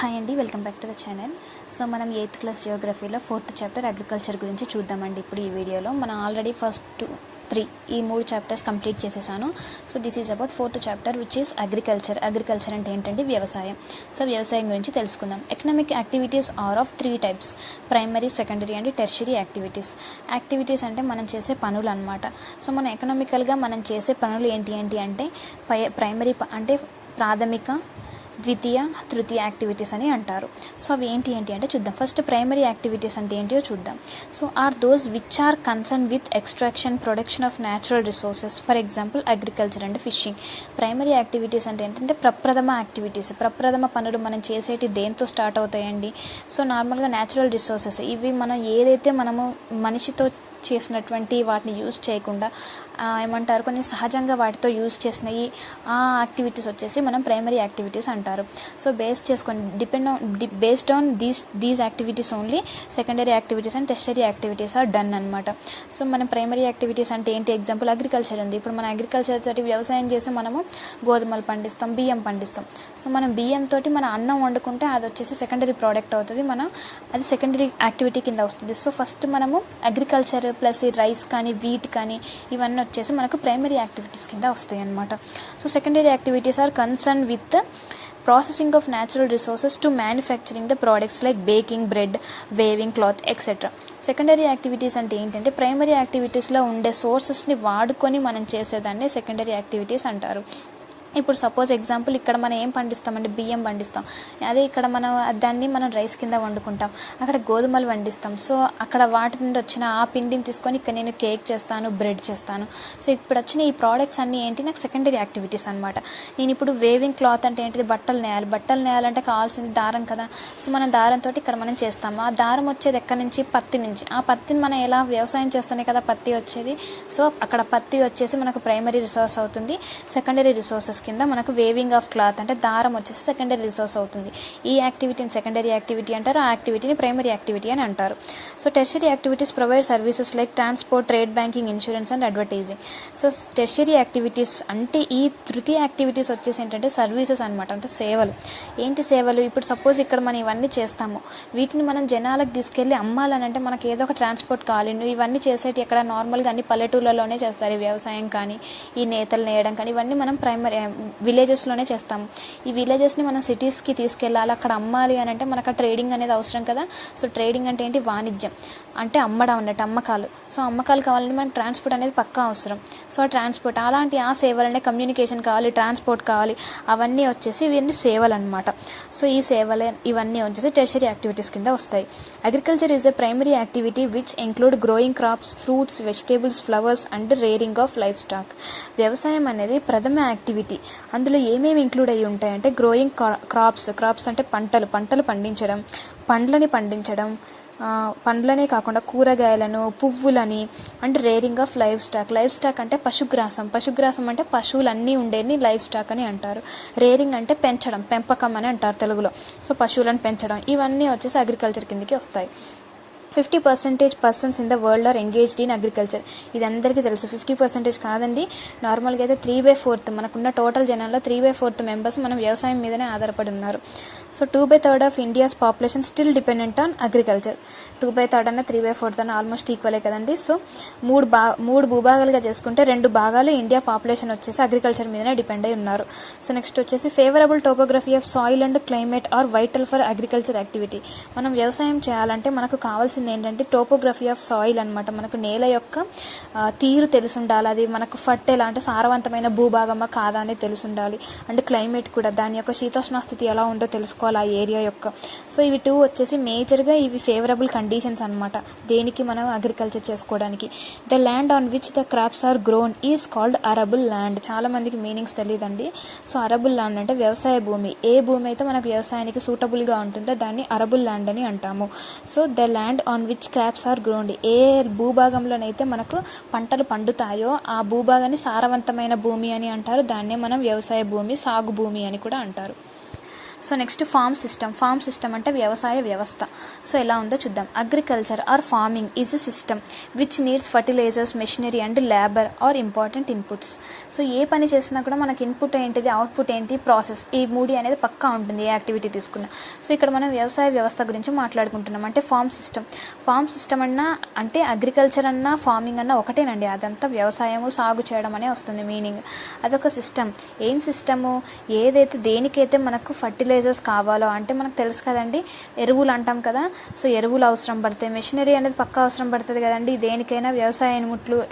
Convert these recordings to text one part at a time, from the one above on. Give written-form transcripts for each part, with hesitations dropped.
Hi అండి, welcome back to the channel. So మనం 8th class జియోగ్రఫీలో 4th chapter agriculture గురించి చూద్దామండి. ఇప్పుడు ఈ వీడియోలో మనం ఆల్రెడీ ఫస్ట్ 3 ఈ 3 చాప్టర్స్ కంప్లీట్ చేసేసాను. So this is about 4th chapter which is agriculture. Agriculture అంటే ఏంటంటే వ్యవసాయం. సో వ్యవసాయం గురించి తెలుసుకుందాం. Economic activities are of 3 types: primary, secondary and tertiary activities. Activities అంటే మనం చేసే పనులు అనమాట. సో మనం ఎకనామికల్గా మనం చేసే పనులు ఏంటి అంటే ప్రైమరీ అంటే ప్రాథమిక, ద్వితీయ, తృతీయ యాక్టివిటీస్ అని అంటారు. సో అవి ఏంటి అంటే చూద్దాం. ఫస్ట్ ప్రైమరీ యాక్టివిటీస్ అంటే ఏంటియో చూద్దాం. So are those which are concern with extraction, production of natural resources, for example agriculture and fishing. Primary activities అంటే ఏంటంటే ప్రప్రథమ యాక్టివిటీస్. ప్రప్రథమ పనులు మనం చేసేటి దేంతో స్టార్ట్ అవుతాయండి? సో నార్మల్గా న్యాచురల్ రిసోర్సెస్, ఇవి మనం ఏదైతే మనము మనిషితో చేసినటువంటి వాటిని యూజ్ చేయకుండా ఏమంటారు, కొన్ని సహజంగా వాటితో యూజ్ చేసినవి ఆ యాక్టివిటీస్ వచ్చేసి మనం ప్రైమరీ యాక్టివిటీస్ అంటారు. So based on these activities only secondary activities and tertiary activities are done అనమాట. సో మనం ప్రైమరీ యాక్టివిటీస్ అంటే ఏంటి? ఎగ్జాంపుల్ అగ్రికల్చర్ ఉంది. ఇప్పుడు మన అగ్రికల్చర్ తోటి వ్యవసాయం చేసి మనము గోధుమలు పండిస్తాం, బియ్యం పండిస్తాం. సో మనం బియ్యం తోటి మన అన్నం వండుకుంటే అది వచ్చేసి సెకండరీ ప్రోడక్ట్ అవుతుంది, అది సెకండరీ యాక్టివిటీ కింద వస్తుంది. సో ఫస్ట్ మనము అగ్రికల్చర్ ప్లస్ ఈ రైస్ కానీ వీట్ కానీ ఇవన్నీ వచ్చేసి మనకు ప్రైమరీ యాక్టివిటీస్ కింద వస్తాయి అన్నమాట. So secondary activities are concern with processing of natural resources to manufacturing the products like baking, bread, weaving cloth etcetera. Secondary activities అంటే ఏంటంటే ప్రైమరీ యాక్టివిటీస్లో ఉండే సోర్సెస్ని వాడుకొని మనం చేసేదాన్ని సెకండరీ యాక్టివిటీస్ అంటారు. ఇప్పుడు సపోజ్ ఎగ్జాంపుల్ ఇక్కడ మనం ఏం పండిస్తామంటే బియ్యం పండిస్తాం. అదే ఇక్కడ దాన్ని మనం రైస్ కింద వండుకుంటాం. అక్కడ గోధుమలు పండిస్తాం. సో అక్కడ వాటి నుండి వచ్చిన ఆ పిండిని తీసుకొని ఇక్కడ నేను కేక్ చేస్తాను, బ్రెడ్ చేస్తాను. సో ఇప్పుడు వచ్చిన ఈ ప్రోడక్ట్స్ అన్నీ ఏంటి, నాకు సెకండరీ యాక్టివిటీస్ అనమాట. నేను ఇప్పుడు వేవింగ్ క్లాత్ అంటే ఏంటిది, బట్టలు నేయాలంటే కావాల్సింది దారం కదా. సో మనం దారంతో ఇక్కడ మనం చేస్తాము. ఆ దారం వచ్చేది ఎక్కడి నుంచి? పత్తి నుంచి. ఆ పత్తిని మనం ఎలా వ్యవసాయం చేస్తేనే కదా పత్తి వచ్చేది. సో అక్కడ పత్తి వచ్చేసి మనకు ప్రైమరీ రిసోర్స్ అవుతుంది. సెకండరీ రిసోర్సెస్ కింద మనకు వేవింగ్ ఆఫ్ క్లాత్ అంటే దారం వచ్చేసి సెకండరీ రిసోర్స్ అవుతుంది. ఈ యాక్టివిటీని సెకండరీ యాక్టివిటీ అంటారు, ఆ యాక్టివిటీని ప్రైమరీ యాక్టివిటీ అని అంటారు. So tertiary activities provide services like transport, trade, banking, insurance and advertising. So tertiary activities అంటే ఈ తృతీయ యాక్టివిటీస్ వచ్చేసి ఏంటంటే సర్వీసెస్ అనమాట, అంటే సేవలు. ఏంటి సేవలు? ఇప్పుడు సపోజ్ ఇక్కడ మనం ఇవన్నీ చేస్తాము, వీటిని మనం జనాలకు తీసుకెళ్ళి అమ్మాలని అంటే మనకి ఏదో ఒక ట్రాన్స్పోర్ట్ కావాలి. నువ్వు ఇవన్నీ చేసేటి ఎక్కడ నార్మల్గా అన్ని పల్లెటూళ్ళలోనే చేస్తారు. ఈ వ్యవసాయం కానీ, ఈ నేతలు నేయడం కానీ ఇవన్నీ మనం విలేజెస్లోనే చేస్తాము. ఈ విలేజెస్ని మనం సిటీస్కి తీసుకెళ్ళాలి, అక్కడ అమ్మాలి అని అంటే మనకు ట్రేడింగ్ అనేది అవసరం కదా. సో ట్రేడింగ్ అంటే ఏంటి? వాణిజ్యం అంటే అమ్మడం అన్నట్టు, అమ్మకాలు. సో అమ్మకాలు కావాలంటే మనకు ట్రాన్స్పోర్ట్ అనేది పక్కా అవసరం. సో ట్రాన్స్పోర్ట్ అలాంటి ఆ సేవలనే కమ్యూనికేషన్ కావాలి, ట్రాన్స్పోర్ట్ కావాలి, అవన్నీ వచ్చేసి ఇవన్నీ సేవలు అనమాట. సో ఈ సేవలు ఇవన్నీ వచ్చేసి టెర్షరీ యాక్టివిటీస్ కింద వస్తాయి. Agriculture is a primary activity which include growing crops, fruits, vegetables, flowers and rearing of life stock. వ్యవసాయం అనేది ప్రథమ యాక్టివిటీ. అందులో ఏమేమి ఇంక్లూడ్ అయ్యి ఉంటాయంటే గ్రోయింగ్ క్రాప్స్ అంటే పంటలు పండించడం, పండ్లనే కాకుండా కూరగాయలను, పువ్వులని and rearing of life stock అంటే పశుగ్రాసం అంటే పశువులన్నీ ఉండేది లైఫ్ స్టాక్ అని అంటారు. రేరింగ్ అంటే పెంపకం అని అంటారు తెలుగులో. సో పశువులను పెంచడం, ఇవన్నీ వచ్చేసి అగ్రికల్చర్ కిందకి వస్తాయి. 50% persons in the world are engaged in agriculture. ఇది అందరికీ తెలుసు. 50% కాదండి, నార్మల్గా అయితే 3/4 మనకున్న టోటల్ జనాల్లో 3/4 మెంబర్స్ మనం వ్యవసాయం మీదనే ఆధారపడి ఉన్నారు. So 2/3 of India's population still dependent on agriculture. 2/3 అన్న 3/4 అన్న ఆల్మోస్ట్ ఈక్వలే కదండి. సో మూడు భూభాగాలుగా చేసుకుంటే 2 భాగాలు ఇండియా పాపులేషన్ వచ్చేసి అగ్రికల్చర్ మీదనే డిపెండ్ అయి ఉన్నారు. సో నెక్స్ట్ వచ్చేసి favourable topography of soil and climate are vital for agriculture activity. మనం వ్యవసాయం చేయాలంటే మనకు కావాల్సిన ఏంటంటే టోపోగ్రఫీ ఆఫ్ సాయిల్ అనమాట. మనకు నేల యొక్క తీరు తెలుసుండాలి, అది మనకు ఫర్టైల్ అంటే సారవంతమైన భూభాగమా కాదా అనేది తెలుసుండాలి. అండ్ క్లైమేట్ కూడా, దాని యొక్క శీతోష్ణ స్థితి ఎలా ఉందో తెలుసుకోవాలి ఆ ఏరియా యొక్క. సో ఇవి 2 వచ్చేసి మేజర్గా ఇవి ఫేవరబుల్ కండిషన్స్ అనమాట దేనికి మనం అగ్రికల్చర్ చేసుకోవడానికి. The land on which the crops are grown is called arable land. చాలా మందికి మీనింగ్స్ తెలియదండి. సో అరబుల్ ల్యాండ్ అంటే వ్యవసాయ భూమి. ఏ భూమి అయితే మనకు వ్యవసాయానికి సూటబుల్గా ఉంటుందో దాన్ని అరబుల్ ల్యాండ్ అని అంటాము. So the land on which crops are grown, ఏ భూభాగంలోనైతే మనకు పంటలు పండుతాయో ఆ భూభాగాన్ని సారవంతమైన భూమి అని అంటారు. దాన్నే మనం వ్యవసాయ భూమి, సాగు భూమి అని కూడా అంటారు. సో నెక్స్ట్ ఫార్మ్ సిస్టమ్ అంటే వ్యవసాయ వ్యవస్థ. సో ఎలా ఉందో చూద్దాం. Agriculture or farming is a system which needs fertilisers, machinery and labour are important inputs. So ఏ పని చేసినా కూడా మనకి ఇన్పుట్ ఏంటిది, అవుట్పుట్ ఏంటి, ప్రాసెస్, ఈ మూడి అనేది పక్కా ఉంటుంది ఏ యాక్టివిటీ తీసుకున్నా. సో ఇక్కడ మనం వ్యవసాయ వ్యవస్థ గురించి మాట్లాడుకుంటున్నాం. అంటే ఫార్మ్ సిస్టమ్ అన్నా అంటే అగ్రికల్చర్ అన్నా ఫార్మింగ్ అన్నా ఒకటేనండి. అదంతా వ్యవసాయము, సాగు చేయడం అనే వస్తుంది మీనింగ్. అదొక సిస్టమ్. ఏం సిస్టము, ఏదైతే దేనికైతే మనకు ఫర్టిలైజర్స్ కావాలో, అంటే మనకు తెలుసు కదండి ఎరువులు అంటాం కదా, సో ఎరువులు అవసరం పడతాయి, మెషినరీ అనేది పక్కా అవసరం పడుతుంది కదండి, దేనికైనా వ్యవసాయ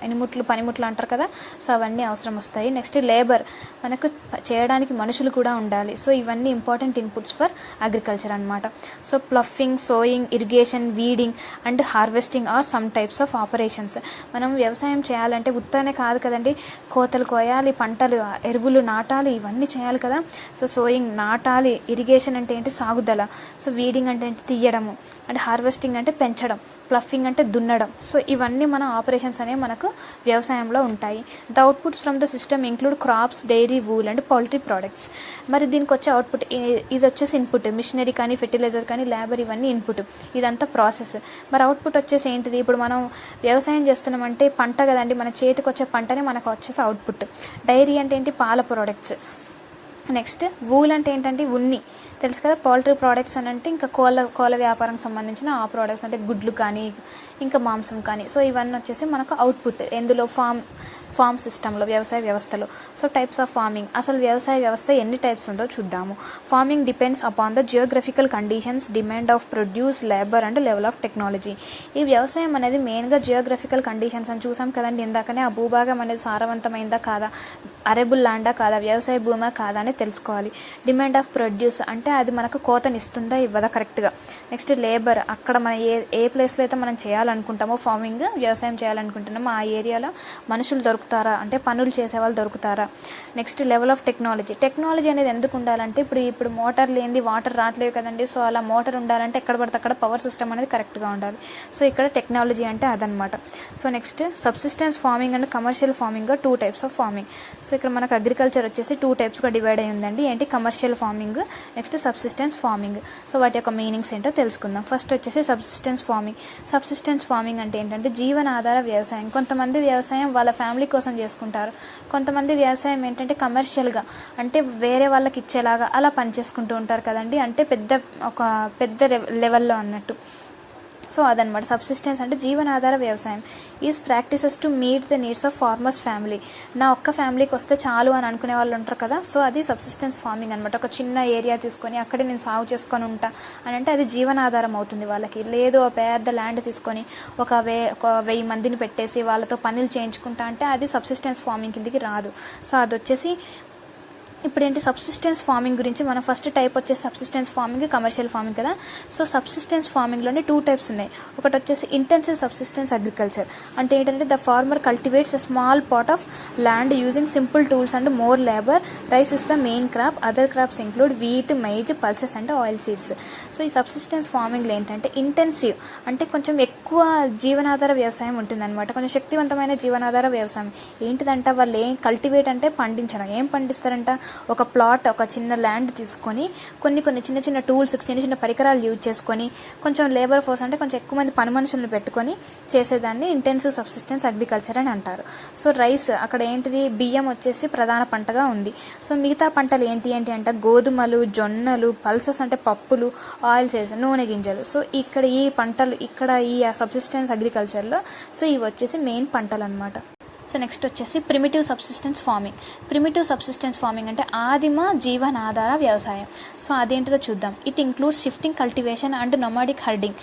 ఎనిముట్లు పనిముట్లు అంటారు కదా, సో అవన్నీ అవసరం వస్తాయి. నెక్స్ట్ లేబర్, మనకు చేయడానికి మనుషులు కూడా ఉండాలి. సో ఇవన్నీ ఇంపార్టెంట్ ఇన్పుట్స్ ఫర్ అగ్రికల్చర్ అనమాట. So ploughing, sowing, irrigation, weeding and harvesting are some types of operations. మనం వ్యవసాయం చేయాలంటే ఉత్తనే కాదు కదండి, కోతలు కోయాలి, పంటలు, ఎరువులు నాటాలి, ఇవన్నీ చేయాలి కదా. సో సోయింగ్ నాటాలి, ఇరిగేషన్ అంటే ఏంటి, సాగుదల, సో వీడింగ్ అంటే ఏంటి, తీయడము, అండ్ హార్వెస్టింగ్ అంటే పెంచడం, ప్లఫింగ్ అంటే దున్నడం. సో ఇవన్నీ మన ఆపరేషన్స్ అనేవి మనకు వ్యవసాయంలో ఉంటాయి. The outputs from the system include crops, dairy, wool and poultry products. మరి దీనికి వచ్చే అవుట్పుట్ ఇది వచ్చేసి ఇన్పుట్, మిషనరీ కానీ, ఫెర్టిలైజర్ కానీ, లేబర్, ఇవన్నీ ఇన్పుట్, ఇదంతా ప్రాసెస్. మరి అవుట్పుట్ వచ్చేసి ఏంటిది, ఇప్పుడు మనం వ్యవసాయం చేస్తున్నామంటే పంట కదండి, మన చేతికి వచ్చే పంటనే మనకు వచ్చేసి అవుట్పుట్. డైరీ అంటే ఏంటి, పాల ప్రోడక్ట్స్. నెక్స్ట్ వూల్ అంటే ఏంటంటే ఉన్ని, తెలుసు కదా. పౌల్ట్రీ ప్రోడక్ట్స్ అని అంటే ఇంకా కోళ్ళ వ్యాపారానికి సంబంధించిన ఆ ప్రోడక్ట్స్ అంటే గుడ్లు కానీ ఇంకా మాంసం కానీ. సో ఇవన్నీ వచ్చేసి మనకు అవుట్పుట్ ఎందులో, ఫార్మ్ సిస్టంలో, వ్యవసాయ వ్యవస్థలో. సో టైప్స్ ఆఫ్ ఫార్మింగ్, అసలు వ్యవసాయ వ్యవస్థ ఎన్ని టైప్స్ ఉందో చూద్దాము. Farming depends upon the geographical conditions, demand of produce, labour and level of technology. ఈ వ్యవసాయం అనేది మెయిన్గా జియోగ్రఫికల్ కండిషన్స్ అని చూసాం కదండి ఇందాకనే. ఆ భూభాగం అనేది సారవంతమైందా కాదా, అరేబుల్ ల్యాండా కాదా, వ్యవసాయ భూమా కాదా అని తెలుసుకోవాలి. డిమాండ్ ఆఫ్ ప్రొడ్యూస్ అంటే అది మనకు కోతనిస్తుందా ఇవ్వదా కరెక్ట్గా. నెక్స్ట్ లేబర్, అక్కడ మన ఏ ప్లేస్లో అయితే మనం చేయాలనుకుంటామో ఫార్మింగ్, వ్యవసాయం చేయాలనుకుంటున్నామో ఆ ఏరియాలో మనుషులు దొరుకుతారా, అంటే పనులు చేసేవాళ్ళు దొరుకుతారా. నెక్స్ట్ లెవెల్ ఆఫ్ టెక్నాలజీ అనేది ఎందుకు ఉండాలంటే ఇప్పుడు మోటార్ లేనిది వాటర్ రావట్లేవు కదండి. సో అలా మోటార్ ఉండాలంటే ఎక్కడ పడితే అక్కడ పవర్ సిస్టమ్ అనేది కరెక్ట్గా ఉండాలి. సో ఇక్కడ టెక్నాలజీ అంటే అదనమాట. So next subsistence farming and commercial farming, 2 types of farming. So ఇక్కడ మనకు అగ్రికల్చర్ వచ్చేసి 2 టైప్స్గా డివైడ్ అయి ఉందండి. ఏంటి, commercial farming, next subsistence farming. So వాటి యొక్క మీనింగ్స్ ఏంటో తెలుసుకుందాం. ఫస్ట్ వచ్చేసి సబ్సిస్టెన్స్ ఫార్మింగ్ అంటే ఏంటంటే జీవనాధార వ్యవసాయం. కొంతమంది వ్యవసాయం వాళ్ళ ఫ్యామిలీ కోసం చేసుకుంటారు, కొంతమంది వ్యవసాయం ఏంటంటే కమర్షియల్గా అంటే వేరే వాళ్ళకి ఇచ్చేలాగా అలా పని చేసుకుంటూ ఉంటారు కదండి, అంటే పెద్ద లెవెల్లో అన్నట్టు. సో అదనమాట సబ్సిస్టెన్స్ అంటే జీవనాధార వ్యవసాయం. Is practices to meet the needs of farmers family. నా ఒక్క ఫ్యామిలీకి వస్తే చాలు అని అనుకునే వాళ్ళు ఉంటారు కదా, సో అది సబ్సిస్టెన్స్ ఫార్మింగ్ అనమాట. ఒక చిన్న ఏరియా తీసుకొని అక్కడే నేను సాగు చేసుకొని ఉంటా అని అంటే అది జీవనాధారం అవుతుంది వాళ్ళకి. లేదు పెద్ద ల్యాండ్ తీసుకొని ఒక 1000 మందిని పెట్టేసి వాళ్ళతో పనులు చేయించుకుంటా అంటే అది సబ్సిస్టెన్స్ ఫార్మింగ్ కిందికి రాదు. సో అది వచ్చేసి ఇప్పుడు ఏంటి సబ్సిస్టెన్స్ ఫార్మింగ్ గురించి మనం ఫస్ట్ టైప్ వచ్చేసి సబ్సిస్టెన్స్ ఫార్మింగ్, కమర్షియల్ ఫార్మింగ్ కదా. సో సబ్సిస్టెన్స్ ఫార్మింగ్లోనే 2 టైప్స్ ఉన్నాయి. ఒకటి వచ్చేసి ఇంటెన్సివ్ సబ్సిస్టెన్స్ అగ్రికల్చర్ అంటే ఏంటంటే the farmer cultivates a small part of land using simple tools and more labour. Rice is the main crop, other crops include wheat, maize, pulses and oil seeds. So ఈ subsistence ఫార్మింగ్లో ఏంటంటే intensive అంటే కొంచెం ఎక్కువ జీవనాధార వ్యవసాయం ఉంటుందన్నమాట, కొంచెం శక్తివంతమైన జీవనాధార వ్యవసాయం. ఏంటిదంట వాళ్ళు కల్టివేట్ అంటే పండించడం. ఏం పండిస్తారంట, ఒక ప్లాట్, ఒక చిన్న ల్యాండ్ తీసుకొని కొన్ని చిన్న టూల్స్, చిన్న పరికరాలు యూజ్ చేసుకొని కొంచెం లేబర్ ఫోర్స్ అంటే కొంచెం ఎక్కువ మంది పని మనుషులను పెట్టుకొని చేసేదాన్ని ఇంటెన్సివ్ సబ్సిస్టెన్స్ అగ్రికల్చర్ అని అంటారు. సో రైస్, అక్కడ ఏంటిది బియ్యం వచ్చేసి ప్రధాన పంటగా ఉంది. సో మిగతా పంటలు ఏంటి అంటే గోధుమలు, జొన్నలు, పల్సెస్ అంటే పప్పులు, ఆయిల్ సీడ్స్ నూనె గింజలు. సో ఇక్కడ ఈ పంటలు ఈ సబ్సిస్టెన్స్ అగ్రికల్చర్లో సో ఇవి వచ్చేసి మెయిన్ పంటలు అనమాట. సో నెక్స్ట్ వచ్చేసి ప్రిమిటివ్ సబ్సిస్టెన్స్ ఫార్మింగ్ అంటే ఆదిమ జీవనాధార వ్యవసాయం. సో అదేంటిదో చూద్దాం. It includes shifting cultivation and nomadic Hardinge.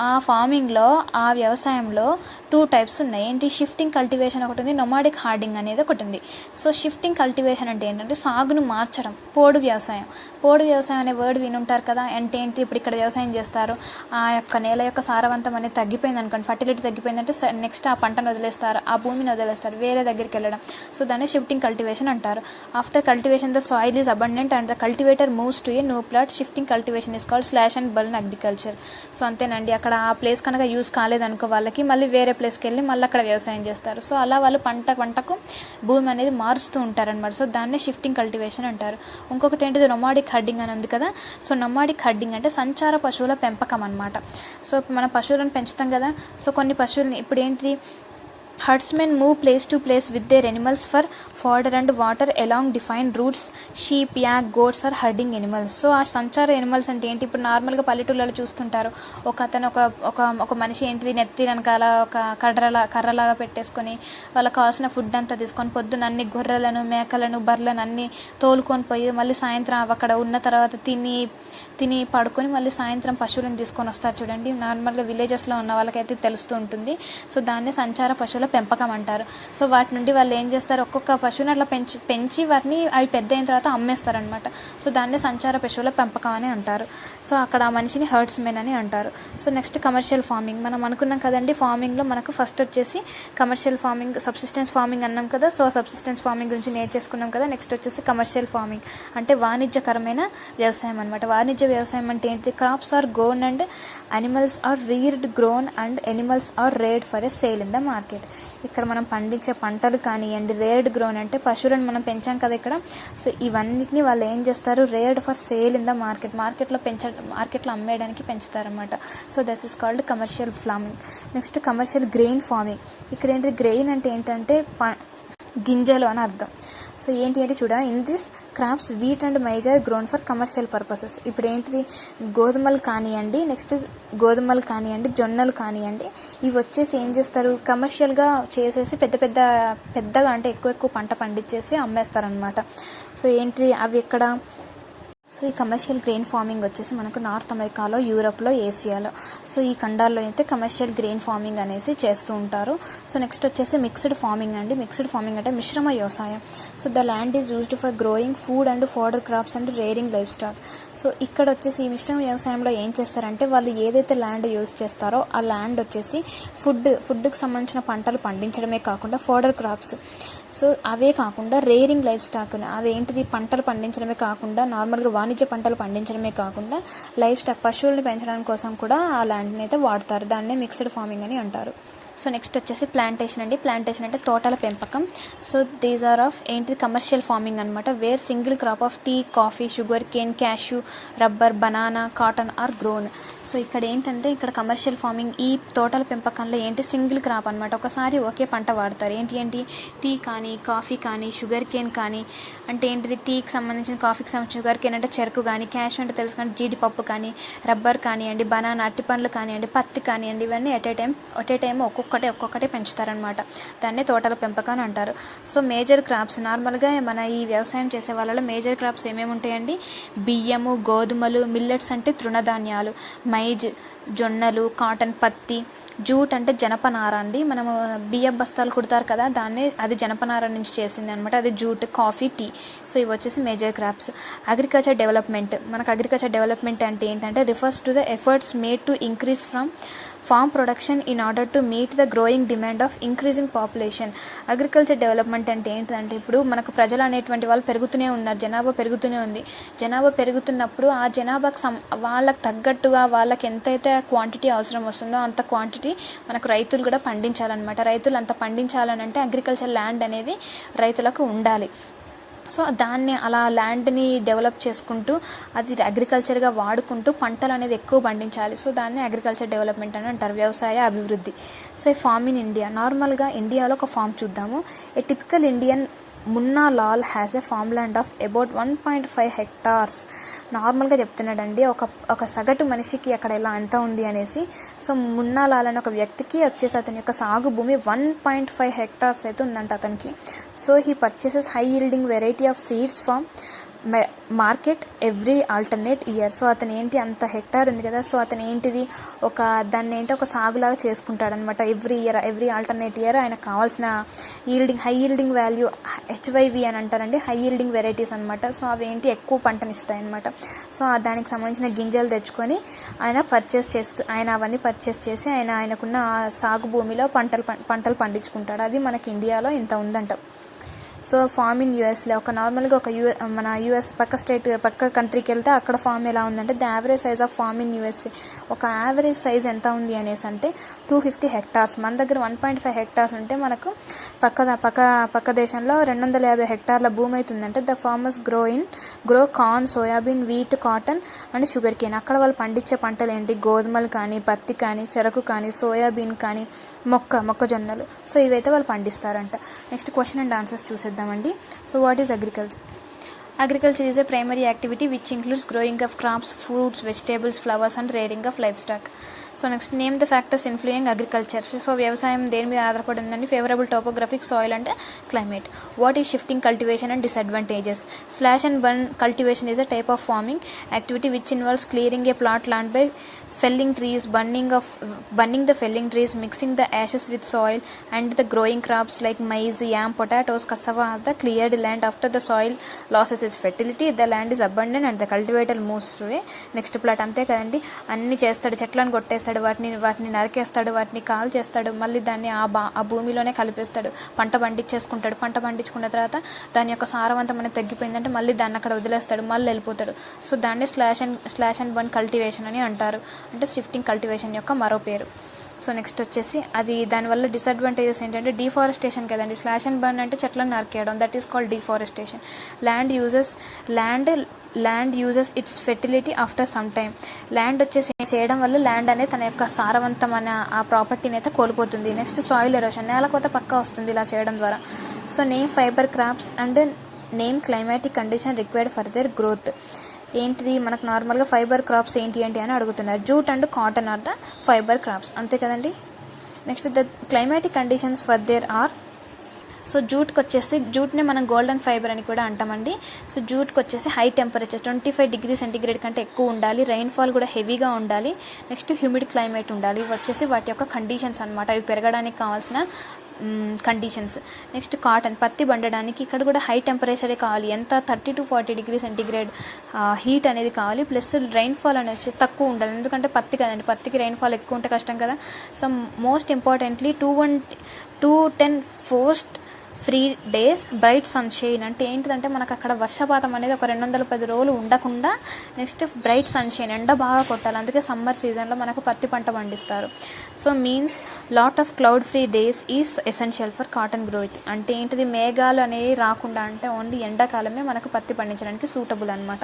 ఆ ఫార్మింగ్లో, ఆ వ్యవసాయంలో 2 టైప్స్ ఉన్నాయి. ఏంటి, షిఫ్టింగ్ కల్టివేషన్ ఒకటి ఉంది, నొమాడిక్ హార్డింగ్ అనేది ఒకటి ఉంది. సో షిఫ్టింగ్ కల్టివేషన్ అంటే ఏంటంటే సాగును మార్చడం. పోడు వ్యవసాయం అనే వర్డ్ వినుంటారు కదా. అంటే ఏంటి, ఇప్పుడు ఇక్కడ వ్యవసాయం చేస్తారు, ఆ యొక్క నేల యొక్క సారవంతం అనేది తగ్గిపోయింది అనుకోండి, ఫర్టిలిటీ తగ్గిపోయిందంటే నెక్స్ట్ ఆ పంటను వదిలేస్తారు, ఆ భూమిని వదిలేస్తారు, వేరే దగ్గరికి వెళ్ళడం. సో దాన్ని షిఫ్టింగ్ కల్టివేషన్ అంటారు. After cultivation the soil is abundant and the cultivator moves to a new plot. Shifting cultivation is called slash and burn agriculture. So అంతేనండి, అక్కడ ఆ ప్లేస్ కనుక యూజ్ కాలేదనుకో వాళ్ళకి మళ్ళీ వేరే ప్లేస్కి వెళ్ళి మళ్ళీ అక్కడ వ్యవసాయం చేస్తారు. సో అలా వాళ్ళు పంటకు భూమి అనేది మారుస్తూ ఉంటారనమాట. సో దాన్నే షిఫ్టింగ్ కల్టివేషన్ అంటారు. ఇంకొకటి ఏంటిది నొమాడిక్ హడ్డింగ్ అని ఉంది కదా. సో నొమాడిక్ హడ్డింగ్ అంటే సంచార పశువుల పెంపకం అనమాట. సో మనం పశువులను పెంచుతాం కదా. సో కొన్ని పశువులని ఇప్పుడు ఏంటిది herdsmen move place to place with their animals for fodder and water along defined routes. Sheep, yak, goats are herding animals. So ఆ సంచార ఎనిమల్స్ అంటే ఏంటి, ఇప్పుడు నార్మల్గా పల్లెటూళ్ళలో చూస్తుంటారు, అతను ఒక మనిషి ఏంటిది నెత్తి వెనకాల ఒక కర్రలాగా పెట్టేసుకొని వాళ్ళకి కావాల్సిన ఫుడ్ అంతా తీసుకొని పొద్దున్న అన్ని గొర్రెలను, మేకలను, బర్రెలను అన్ని తోలుకొని పోయి మళ్ళీ సాయంత్రం అక్కడ ఉన్న తర్వాత తిని పడుకొని మళ్ళీ సాయంత్రం పశువులను తీసుకొని వస్తారు చూడండి. నార్మల్గా విలేజెస్లో ఉన్న వాళ్ళకైతే తెలుస్తూ ఉంటుంది. సో దాన్ని సంచార పశువుల పెంపకం అంటారు. సో వాటి నుండి వాళ్ళు ఏం చేస్తారు, ఒక్కొక్క పశువుని అట్లా పెంచి వాటిని అవి పెద్ద అయిన తర్వాత అమ్మేస్తారనమాట. సో దాన్ని సంచార పశువుల పెంపకం అని అంటారు. సో అక్కడ ఆ మనిషిని హర్డ్స్మెన్ అని అంటారు. So next commercial farming. మనం అనుకున్నాం కదండి, ఫార్మింగ్లో మనకు ఫస్ట్ వచ్చేసి కమర్షియల్ ఫార్మింగ్, సబ్సిస్టెన్స్ ఫార్మింగ్ అన్నాం కదా. సో సబ్సిస్టెన్స్ ఫార్మింగ్ గురించి నేర్చేసుకున్నాం కదా. నెక్స్ట్ వచ్చేసి కమర్షియల్ ఫార్మింగ్ అంటే వాణిజ్యకరమైన వ్యవసాయం అనమాట. వాణిజ్య వ్యవసాయం అంటే ఏంటి, crops are grown and animals are reared, grown and animals are reared for a sale in the market. ఇక్కడ మనం పండించే పంటలు కానివ్వండి, రేర్డ్, గ్రోన్ అంటే పశువులను మనం పెంచాం కదా ఇక్కడ. సో ఇవన్నిటిని వాళ్ళు ఏం చేస్తారు, reared for sale in the మార్కెట్లో అమ్మేయడానికి పెంచుతారనమాట. So that is called commercial farming. Next commercial grain farming. ఇక్కడ ఏంటి, గ్రెయిన్ అంటే ఏంటంటే గింజలు అని అర్థం. సో ఏంటి చూడ, in this crops wheat and maize grown for commercial purposes. ఇప్పుడు ఏంటిది, గోధుమలు కానివ్వండి, జొన్నలు కానివ్వండి, ఇవి వచ్చేసి ఏం చేస్తారు, కమర్షియల్గా చేసేసి పెద్దగా అంటే ఎక్కువ పంట పండించేసి అమ్మేస్తారనమాట. సో ఏంటి అవి ఎక్కడ, సో ఈ కమర్షియల్ గ్రెయిన్ ఫార్మింగ్ వచ్చేసి మనకు నార్త్ అమెరికాలో, యూరోప్లో, ఏసియాలో, సో ఈ ఖండాల్లో అయితే కమర్షియల్ గ్రెయిన్ ఫార్మింగ్ అనేసి చేస్తూ ఉంటారు. సో నెక్స్ట్ వచ్చేసి మిక్స్డ్ ఫార్మింగ్ అండి. మిక్స్డ్ ఫార్మింగ్ అంటే మిశ్రమ వ్యవసాయం. So the land is used for growing food and fodder crops and rearing life stock. So ఇక్కడ వచ్చేసి ఈ మిశ్రమ వ్యవసాయంలో ఏం చేస్తారంటే వాళ్ళు ఏదైతే ల్యాండ్ యూజ్ చేస్తారో ఆ ల్యాండ్ వచ్చేసి ఫుడ్కి సంబంధించిన పంటలు పండించడమే కాకుండా ఫోడర్ క్రాప్స్, సో అవే కాకుండా రేరింగ్ లైఫ్ స్టాక్, అవి ఏంటిది పంటలు పండించడమే కాకుండా నార్మల్గా వాణిజ్య పంటలు పండించడమే కాకుండా లైఫ్ స్టాక్ పశువుల్ని పెంచడానికి కోసం కూడా ఆ ల్యాండ్ని అయితే వాడతారు. దాన్నే మిక్స్డ్ ఫార్మింగ్ అని అంటారు. సో నెక్స్ట్ వచ్చేసి ప్లాంటేషన్ అండి. ప్లాంటేషన్ అంటే తోటల పెంపకం. సో దీస్ ఆర్ ఆఫ్ ఏంటి కమర్షియల్ ఫార్మింగ్ అనమాట. Where single crop of tea, coffee, sugar cane, cashew, rubber, banana, cotton are grown. So ఇక్కడ ఏంటంటే ఇక్కడ కమర్షియల్ ఫార్మింగ్, ఈ తోటల పెంపకంలో ఏంటి సింగిల్ క్రాప్ అనమాట. ఒకసారి ఒకే పంట వాడతారు. ఏంటి టీ కానీ, కాఫీ కానీ, షుగర్ కేన్ కానీ, అంటే ఏంటిది టీకి సంబంధించిన, కాఫీకి సంబంధించిన, షుగర్ కేన్ అంటే చెరుకు కానీ, క్యాష్యూ అంటే తెలుసు కానీ జీడిపప్పు కానీ, రబ్బర్ కానివ్వండి, బనానా అరటి పండ్లు కానివ్వండి, పత్తి కానివ్వండి, ఇవన్నీ ఎట్ ఏ టైం ఒక్కొక్కటే పెంచుతారనమాట. దాన్నే తోటల పెంపకం అని అంటారు. సో మేజర్ క్రాప్స్, నార్మల్గా మన ఈ వ్యవసాయం చేసే వాళ్ళలో మేజర్ క్రాప్స్ ఏమేమి ఉంటాయండి, బియ్యము, గోధుమలు, మిల్లెట్స్ అంటే తృణధాన్యాలు, మైజ్ జొన్నలు, కాటన్, పత్తి, జూట్ అంటే జనపనార అండి. మనము బియ్యం బస్తాలు కుడతారు కదా, అది జనపనార నుంచి చేసింది అనమాట, అది జూట్, కాఫీ, టీ. సో ఇవి వచ్చేసి మేజర్ క్రాప్స్. అగ్రికల్చర్ డెవలప్మెంట్, మనకు అగ్రికల్చర్ డెవలప్మెంట్ అంటే ఏంటంటే refers to the efforts made to increase from farm production in order to meet the growing demand of increasing population. Agriculture development అంటే ఏంటంటే ఇప్పుడు మనకు ప్రజలు అనేటువంటి వాళ్ళు పెరుగుతూనే ఉన్నారు, జనాభా పెరుగుతూనే ఉంది. జనాభా పెరుగుతున్నప్పుడు ఆ జనాభాకు వాళ్ళకి తగ్గట్టుగా వాళ్ళకి ఎంతైతే క్వాంటిటీ అవసరం వస్తుందో అంత క్వాంటిటీ మనకు రైతులు కూడా పండించాలన్నమాట. రైతులు అంత పండించాలనంటే అగ్రికల్చర్ ల్యాండ్ అనేది రైతులకు ఉండాలి. సో దాన్ని అలా ల్యాండ్ని డెవలప్ చేసుకుంటూ అది అగ్రికల్చర్గా వాడుకుంటూ పంటలు అనేది ఎక్కువ పండించాలి. సో దాన్ని అగ్రికల్చర్ డెవలప్మెంట్ అని అంటారు, వ్యవసాయ అభివృద్ధి. సో ఫార్మ్ ఇన్ ఇండియా, నార్మల్గా ఇండియాలో ఒక ఫార్మ్ చూద్దాము. ఏ typical Indian Munna Lal has a farm land of about 1.5 hectares. నార్మల్గా చెప్తున్నాడండి, ఒక సగటు మనిషికి అక్కడ ఎలా ఎంత ఉంది అనేసి. సో మున్నా లాల్ అనే ఒక వ్యక్తికి వచ్చేసి అతని యొక్క సాగు భూమి 1.5 hectares అయితే ఉందంట అతనికి. So he purchases high yielding variety of seeds from market every alternate year. So అతను ఏంటి అంత హెక్టార్ ఉంది కదా, సో అతను ఏంటిది దాన్ని ఒక సాగులాగా చేసుకుంటాడనమాట. ఎవ్రీ ఆల్టర్నేట్ ఇయర్ ఆయనకు కావాల్సిన హై ఈల్డింగ్ వాల్యూ, HYV అని అంటారండి, హై ఈల్డింగ్ వెరైటీస్ అనమాట. సో అవి ఎక్కువ పంటనిస్తాయి అనమాట. సో దానికి సంబంధించిన గింజలు తెచ్చుకొని ఆయన అవన్నీ పర్చేస్ చేసి ఆయనకున్న సాగు భూమిలో పంటలు పండించుకుంటాడు. అది మనకి ఇండియాలో ఇంత ఉందంట. సో ఫామ్ ఇన్ యూఎస్లో ఒక నార్మల్గా ఒక మన యూఎస్ పక్క కంట్రీకి వెళ్తే అక్కడ ఫామ్ ఎలా ఉందంటే the average size of farm in USA, ఒక యావరేజ్ సైజ్ ఎంత ఉంది అనేసి అంటే 250 హెక్టార్స్. మన దగ్గర 1.5 హెక్టార్స్ ఉంటే మనకు పక్క దేశంలో 250 హెక్టార్ల భూమి అవుతుందంటే the farmers grow corn, soybean, wheat, cotton and sugar cane. అక్కడ వాళ్ళు పండించే పంటలు ఏంటి, గోధుమలు కానీ, పత్తి కానీ, చెరకు కానీ, సోయాబీన్ కానీ, మొక్కజొన్నలు. సో ఇవైతే వాళ్ళు పండిస్తారంట. నెక్స్ట్ క్వశ్చన్ అండ్ ఆన్సర్స్ చూసేద్దామండి. So what is agriculture? Agriculture is a primary activity which includes growing of crops, fruits, vegetables, flowers and rearing of livestock. So next name the factors influencing agriculture. So వ్యవసాయం దేని మీద ఆధారపడి ఉందండి? Favourable topographic, soil and climate. What is shifting cultivation and disadvantages? Slash and burn cultivation is a type of farming activity which involves clearing a plot land by felling trees, burning the felling trees, mixing the ashes with soil, and the growing crops like maize, yam, potatoes, cassava are the cleared land after the soil losses its fertility. The land is abundant and the cultivator moves through a next plot. అంతే కదండి, అన్ని చేస్తాడు, చెట్లను కొట్టేస్తాడు, వాటిని నరికేస్తాడు, వాటిని call చేస్తాడు, మళ్ళీ దాన్ని ఆ భూమిలోనే కలిపేస్తాడు, పంట పండించేసుకుంటాడు. పంట పండించుకున్న తర్వాత దాని యొక్క సారవంతం అనేది తగ్గిపోయిందంటే మళ్ళీ దాన్ని అక్కడ వదిలేస్తాడు, మళ్ళీ వెళ్ళిపోతాడు. సో దాన్ని స్లాష్ అండ్ బర్న్ కల్టివేషన్ అని అంటారు, అంటే షిఫ్టింగ్ కల్టివేషన్ యొక్క మరో పేరు. సో నెక్స్ట్ వచ్చేసి అది దానివల్ల డిసడ్వాంటేజెస్ ఏంటంటే డిఫారెస్టేషన్ కదండి. స్లాష్ అండ్ బర్న్ అంటే చెట్లను నరికేయడం, that is called deforestation. Land uses it's fertility after some time. Land వచ్చేసి చేయడం వల్ల ల్యాండ్ అనేది తన యొక్క సారవంతమైన ఆ ప్రాపర్టీని అయితే కోల్పోతుంది. నెక్స్ట్ సాయిల్ ఎరోషన్, నేల కోత పక్కా వస్తుంది ఇలా చేయడం ద్వారా. So name fibre crops and name climatic condition required for their growth. ఏంటిది మనకు నార్మల్గా ఫైబర్ క్రాప్స్ ఏంటి అని అడుగుతున్నారు. Jute and cotton are the fibre crops, అంతే కదండి. Next the climatic conditions for their are. So జూట్ని మనం గోల్డెన్ ఫైబర్ అని కూడా అంటామండి. సో జూట్కి వచ్చేసి హై టెంపరేచర్ 25 డిగ్రీ సెంటీగ్రేడ్ కంటే ఎక్కువ ఉండాలి, రెయిన్ఫాల్ కూడా హెవీగా ఉండాలి, నెక్స్ట్ హ్యూమిడ్ క్లైమేట్ ఉండాలి. ఇవి వచ్చేసి వాటి యొక్క కండిషన్స్ అనమాట, అవి పెరగడానికి కావాల్సిన కండిషన్స్. నెక్స్ట్ కాటన్, పత్తి పండడానికి ఇక్కడ కూడా హై టెంపరేచరే కావాలి, ఎంత 30 to 40 డిగ్రీ సెంటీగ్రేడ్ హీట్ అనేది కావాలి, ప్లస్ రెయిన్ఫాల్ అనేది తక్కువ ఉండాలి, ఎందుకంటే పత్తి కదండి, పత్తికి రెయిన్ఫాల్ ఎక్కువ ఉంటే కష్టం కదా. So most importantly 210 frost free days bright sunshine. అంటే ఏంటిదంటే మనకు అక్కడ వర్షపాతం అనేది ఒక 210 రోజులు ఉండకుండా నెక్స్ట్ బ్రైట్ సన్షైన్, ఎండ బాగా కొట్టాలి, అందుకే సమ్మర్ సీజన్లో మనకు పత్తి పంట పండిస్తారు. So means lot of cloud free days is essential for cotton growth. అంటే ఏంటిది, మేఘాలు అనేవి రాకుండా, అంటే ఓన్లీ ఎండాకాలమే మనకు పత్తి పండించడానికి సూటబుల్ అనమాట.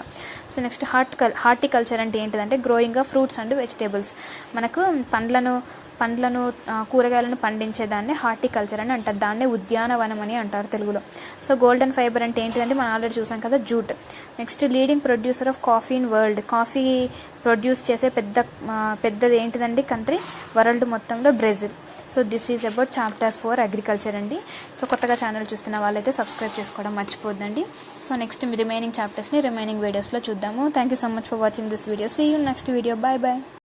సో నెక్స్ట్ హార్టికల్చర్ అంటే ఏంటిదంటే growing of fruits and vegetables. మనకు పండ్లను కూరగాయలను పండించేదాన్ని హార్టికల్చర్ అని అంటారు, దాన్నే ఉద్యానవనం అని అంటారు తెలుగులో. సో గోల్డెన్ ఫైబర్ అంటే ఏంటిదంటే మనం ఆల్రెడీ చూసాం కదా, jute. Next leading producer of coffee in world. Coffee produce చేసే పెద్దది ఏంటిదండి కంట్రీ వరల్డ్ మొత్తంలో? Brazil. So this is about chapter 4 agriculture అండి. సో కొత్తగా ఛానల్ చూస్తున్న వాళ్ళైతే సబ్స్క్రైబ్ చేసుకోవడం మర్చిపోద్దండి. సో నెక్స్ట్ రిమైనింగ్ చాప్టర్స్ని రిమైనింగ్ వీడియోస్లో చూద్దాము. Thank you so much for watching this video. See you next video. Bye bye.